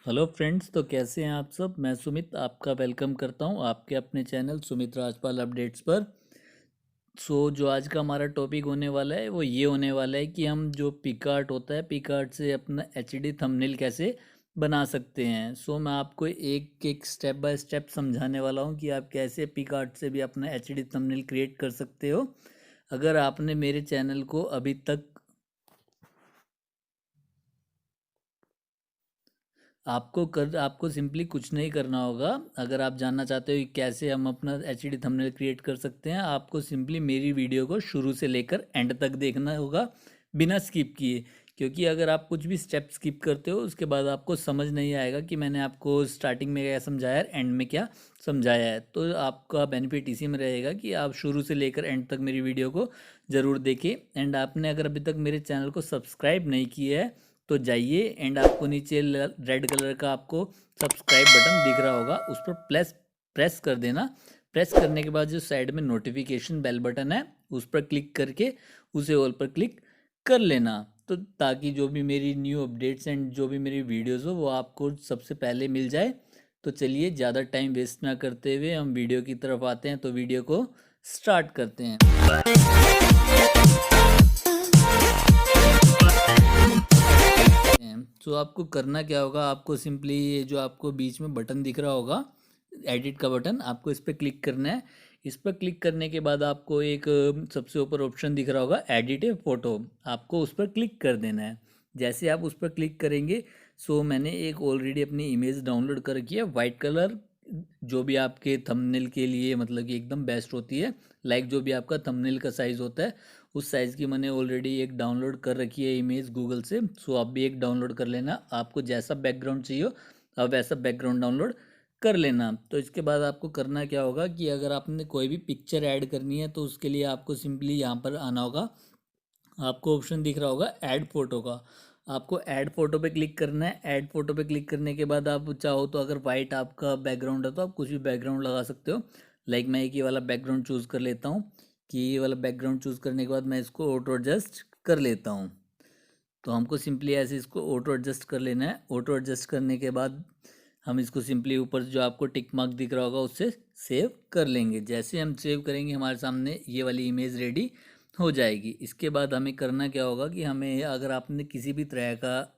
Hello friends, तो कैसे हैं आप सब। मैं सुमित आपका वेलकम करता हूं आपके अपने चैनल सुमित राजपाल अपडेट्स पर। जो आज का हमारा टॉपिक होने वाला है वो ये होने वाला है कि हम जो पिकआर्ट होता है, पिकआर्ट से अपना एचडी थंबनेल कैसे बना सकते हैं। मैं आपको एक एक स्टेप बाय स्टेप समझाने वाला हूं कि आप कैसे पिकआर्ट से भी अपना एचडी थंबनेल क्रिएट कर सकते हो। अगर आपने मेरे चैनल को अभी तक आपको सिंपली कुछ नहीं करना होगा। अगर आप जानना चाहते हो कि कैसे हम अपना एच डी थंबनेल क्रिएट कर सकते हैं, आपको सिंपली मेरी वीडियो को शुरू से लेकर एंड तक देखना होगा बिना स्किप किए। क्योंकि अगर आप कुछ भी स्टेप स्किप करते हो उसके बाद आपको समझ नहीं आएगा कि मैंने आपको स्टार्टिंग में क्या समझाया है, एंड में क्या समझाया है। तो आपका बेनिफिट इसी में रहेगा कि आप शुरू से लेकर एंड तक मेरी वीडियो को ज़रूर देखें। एंड आपने अगर अभी तक मेरे चैनल को सब्सक्राइब नहीं किया है तो जाइए, एंड आपको नीचे रेड कलर का आपको सब्सक्राइब बटन दिख रहा होगा, उस पर प्रेस प्रेस कर देना। प्रेस करने के बाद जो साइड में नोटिफिकेशन बेल बटन है उस पर क्लिक करके उसे ऑल पर क्लिक कर लेना। तो ताकि जो भी मेरी न्यू अपडेट्स एंड जो भी मेरी वीडियोज़ हो वो आपको सबसे पहले मिल जाए। तो चलिए, ज़्यादा टाइम वेस्ट ना करते हुए हम वीडियो की तरफ आते हैं। तो वीडियो को स्टार्ट करते हैं। आपको करना क्या होगा, आपको सिंपली ये जो आपको बीच में बटन दिख रहा होगा, एडिट का बटन, आपको इस पर क्लिक करना है। इस पर क्लिक करने के बाद आपको एक सबसे ऊपर ऑप्शन दिख रहा होगा एडिट ए फोटो, आपको उस पर क्लिक कर देना है। जैसे आप उस पर क्लिक करेंगे, मैंने एक ऑलरेडी अपनी इमेज डाउनलोड कर रखी है वाइट कलर, जो भी आपके थंबनेल के लिए मतलब कि एकदम बेस्ट होती है। जो भी आपका थंबनेल का साइज़ होता है उस साइज़ की मैंने ऑलरेडी एक डाउनलोड कर रखी है इमेज गूगल से। आप भी एक डाउनलोड कर लेना, आपको जैसा बैकग्राउंड चाहिए आप वैसा बैकग्राउंड डाउनलोड कर लेना। तो इसके बाद आपको करना क्या होगा कि अगर आपने कोई भी पिक्चर ऐड करनी है तो उसके लिए आपको सिंपली यहाँ पर आना होगा। आपको ऑप्शन दिख रहा होगा ऐड फोटो का, आपको ऐड फोटो पे क्लिक करना है। ऐड फोटो पे क्लिक करने के बाद आप चाहो तो अगर वाइट आपका बैकग्राउंड है तो आप कुछ भी बैकग्राउंड लगा सकते हो। मैं एक ये वाला बैकग्राउंड चूज़ कर लेता हूँ कि ये वाला बैकग्राउंड चूज़ करने के बाद मैं इसको ऑटो एडजस्ट कर लेता हूँ। तो हमको सिंपली ऐसे इसको ऑटो एडजस्ट कर लेना है। ऑटो एडजस्ट करने के बाद हम इसको सिंपली ऊपर जो आपको टिक मार्क दिख रहा होगा उससे सेव कर लेंगे। जैसे हम सेव करेंगे हमारे सामने ये वाली इमेज रेडी हो जाएगी। इसके बाद हमें करना क्या होगा कि हमें अगर आपने किसी भी तरह का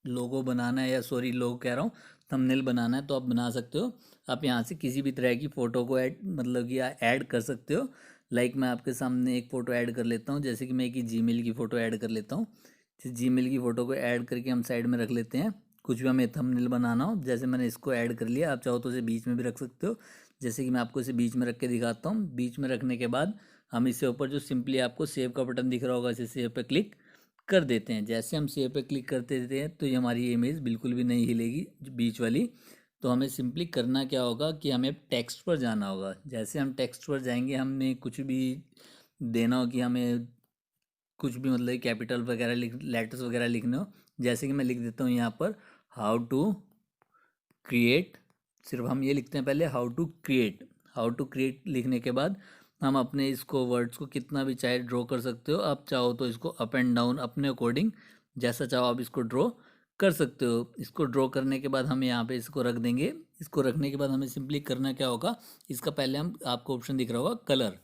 लोगो बनाना है, या सॉरी लोगो कह रहा हूँ, थंबनेल बनाना है तो आप बना सकते हो। आप यहाँ से किसी भी तरह की फ़ोटो को ऐड मतलब कि ऐड कर सकते हो। मैं आपके सामने एक फ़ोटो ऐड कर लेता हूँ, जैसे कि मैं एक जीमेल की फ़ोटो ऐड कर लेता हूँ। जीमेल की फ़ोटो को ऐड करके हम साइड में रख लेते हैं। कुछ भी हमें थंबनेल बनाना हो, जैसे मैंने इसको ऐड कर लिया, आप चाहो तो इसे बीच में भी रख सकते हो। जैसे कि मैं आपको इसे बीच में रख के दिखाता हूँ। बीच में रखने के बाद हम इससे ऊपर जो सिंपली आपको सेव का बटन दिख रहा होगा, इसे सेव पे क्लिक कर देते हैं। जैसे हम सेव पे क्लिक करते देते हैं तो ये हमारी इमेज बिल्कुल भी नहीं हिलेगी जो बीच वाली। तो हमें सिंपली करना क्या होगा कि हमें टेक्स्ट पर जाना होगा। जैसे हम टेक्स्ट पर जाएंगे, हमें कुछ भी देना हो कि हमें कुछ भी मतलब कैपिटल वगैरह लेटर्स वगैरह लिखने हो। जैसे कि मैं लिख देता हूँ यहाँ पर हाउ टू क्रिएट, सिर्फ हम ये लिखते हैं पहले how to create. How to create लिखने के बाद हम अपने इसको वर्ड्स को कितना भी चाहे ड्रॉ कर सकते हो। आप चाहो तो इसको अप एंड डाउन अपने अकॉर्डिंग जैसा चाहो आप इसको ड्रॉ कर सकते हो। इसको ड्रॉ करने के बाद हम यहाँ पे इसको रख देंगे। इसको रखने के बाद हमें सिंपली करना क्या होगा, इसका पहले हम आपको ऑप्शन दिख रहा होगा कलर।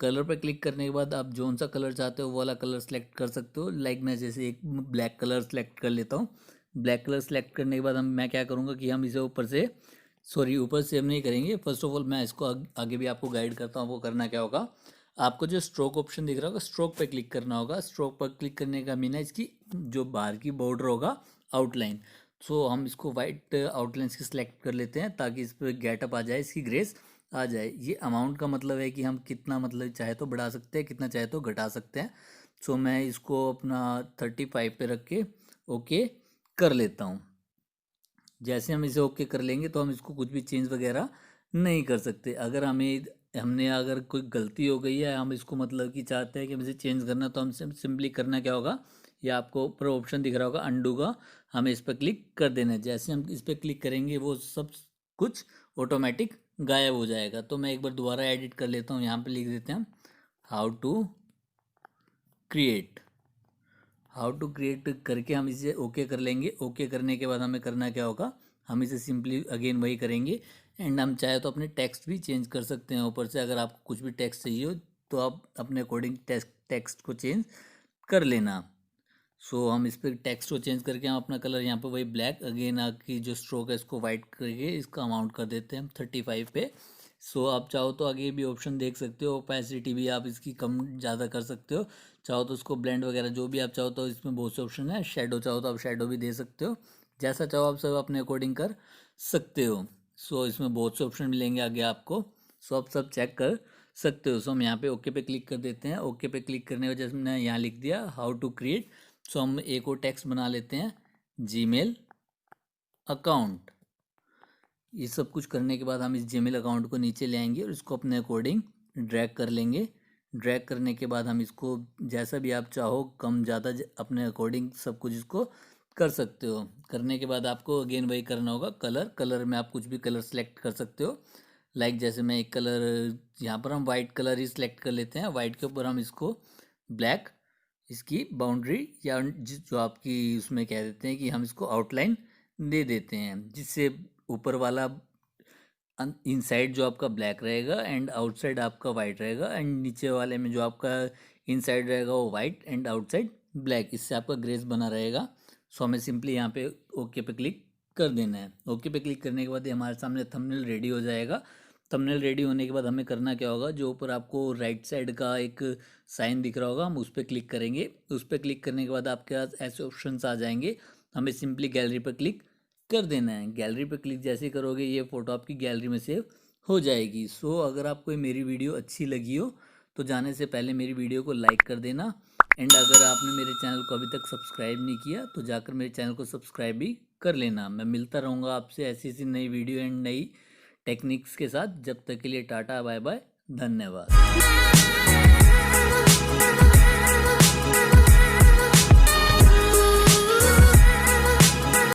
कलर पर क्लिक करने के बाद आप जौन सा कलर चाहते हो वो वाला कलर सेलेक्ट कर सकते हो। मैं जैसे एक ब्लैक कलर सेलेक्ट कर लेता हूँ। ब्लैक कलर सेलेक्ट करने के बाद मैं क्या करूँगा कि हम इसे ऊपर सेव नहीं करेंगे। फर्स्ट ऑफ ऑल मैं इसको आगे भी आपको गाइड करता हूँ। वो करना क्या होगा, आपको जो स्ट्रोक ऑप्शन दिख रहा होगा स्ट्रोक पे क्लिक करना होगा। स्ट्रोक पर क्लिक करने का मीन है इसकी जो बाहर की बॉर्डर होगा आउटलाइन। हम इसको वाइट आउटलाइंस की सिलेक्ट कर लेते हैं ताकि इस पर गेटअप आ जाए, इसकी ग्रेस आ जाए। ये अमाउंट का मतलब है कि हम कितना मतलब चाहे तो बढ़ा सकते हैं, कितना चाहे तो घटा सकते हैं। मैं इसको अपना 35 पे रख के ओके कर लेता हूँ। जैसे हम इसे ओके कर लेंगे तो हम इसको कुछ भी चेंज वगैरह नहीं कर सकते। अगर हमने अगर कोई गलती हो गई है, हम इसको मतलब कि चाहते हैं कि हम इसे चेंज करना, तो हम सिंपली करना क्या होगा, या आपको ऊपर ऑप्शन दिख रहा होगा अंडू का, हमें इस पर क्लिक कर देना है। जैसे हम इस पर क्लिक करेंगे वो सब कुछ ऑटोमेटिक गायब हो जाएगा। तो मैं एक बार दोबारा एडिट कर लेता हूँ। यहाँ पे लिख देते हैं how to create. How to create करके हम इसे ओके कर लेंगे। ओके करने के बाद हमें करना क्या होगा, हम इसे सिंपली अगेन वही करेंगे। एंड हम चाहे तो अपने टेक्स्ट भी चेंज कर सकते हैं ऊपर से, अगर आपको कुछ भी टेक्स्ट चाहिए हो तो आप अपने अकॉर्डिंग टेक्स्ट को चेंज कर लेना। सो हम इस पर टेक्स्ट को चेंज करके हम अपना कलर यहाँ पे वही ब्लैक, अगेन आपकी जो स्ट्रोक है इसको वाइट करके इसका अमाउंट कर देते हैं हम 35 पे। सो आप चाहो तो आगे भी ऑप्शन देख सकते हो, ओपेसिटी भी आप इसकी कम ज़्यादा कर सकते हो, चाहो तो उसको ब्लेंड वगैरह जो भी आप चाहो तो इसमें बहुत से ऑप्शन है। शेडो चाहो तो आप शेडो भी दे सकते हो, जैसा चाहो आप सब अपने अकॉर्डिंग कर सकते हो। सो इसमें बहुत से ऑप्शन मिलेंगे आगे आपको, सो आप सब चेक कर सकते हो। सो हम यहाँ पे ओके पे क्लिक कर देते हैं। ओके पे क्लिक करने की वजह से मैंने यहाँ लिख दिया हाउ टू क्रिएट। सो हम एक और टेक्स्ट बना लेते हैं, जीमेल अकाउंट। ये सब कुछ करने के बाद हम इस जीमेल अकाउंट को नीचे ले आएंगे और इसको अपने अकॉर्डिंग ड्रैग कर लेंगे। ड्रैग करने के बाद हम इसको जैसा भी आप चाहो कम ज़्यादा अपने अकॉर्डिंग सब कुछ इसको कर सकते हो। करने के बाद आपको अगेन वही करना होगा, कलर में आप कुछ भी कलर सेलेक्ट कर सकते हो। लाइक जैसे मैं एक कलर यहाँ पर हम वाइट कलर ही सिलेक्ट कर लेते हैं। वाइट के ऊपर हम इसको ब्लैक इसकी बाउंड्री या जो आपकी उसमें कह देते हैं कि हम इसको आउटलाइन दे देते हैं, जिससे ऊपर वाला इनसाइड जो आपका ब्लैक रहेगा एंड आउटसाइड आपका वाइट रहेगा, एंड नीचे वाले में जो आपका इनसाइड रहेगा वो वाइट एंड आउटसाइड ब्लैक, इससे आपका ग्रेस बना रहेगा। सो हमें सिंपली यहाँ पे ओके पे क्लिक कर देना है। ओके पे क्लिक करने के बाद हमारे सामने थंबनेल रेडी हो जाएगा। थंबनेल रेडी होने के बाद हमें करना क्या होगा, जो ऊपर आपको राइट साइड का एक साइन दिख रहा होगा हम उस पर क्लिक करेंगे। उस पर क्लिक करने के बाद आपके पास ऐसे ऑप्शंस आ जाएंगे, हमें सिंपली गैलरी पर क्लिक कर देना है। गैलरी पर क्लिक जैसे ही करोगे ये फ़ोटो आपकी गैलरी में सेव हो जाएगी। सो अगर आपको मेरी वीडियो अच्छी लगी हो तो जाने से पहले मेरी वीडियो को लाइक कर देना, एंड अगर आपने मेरे चैनल को अभी तक सब्सक्राइब नहीं किया तो जाकर मेरे चैनल को सब्सक्राइब भी कर लेना। मैं मिलता रहूँगा आपसे ऐसी ऐसी नई वीडियो एंड नई टेक्निक्स के साथ। जब तक के लिए टाटा बाय बाय, धन्यवाद।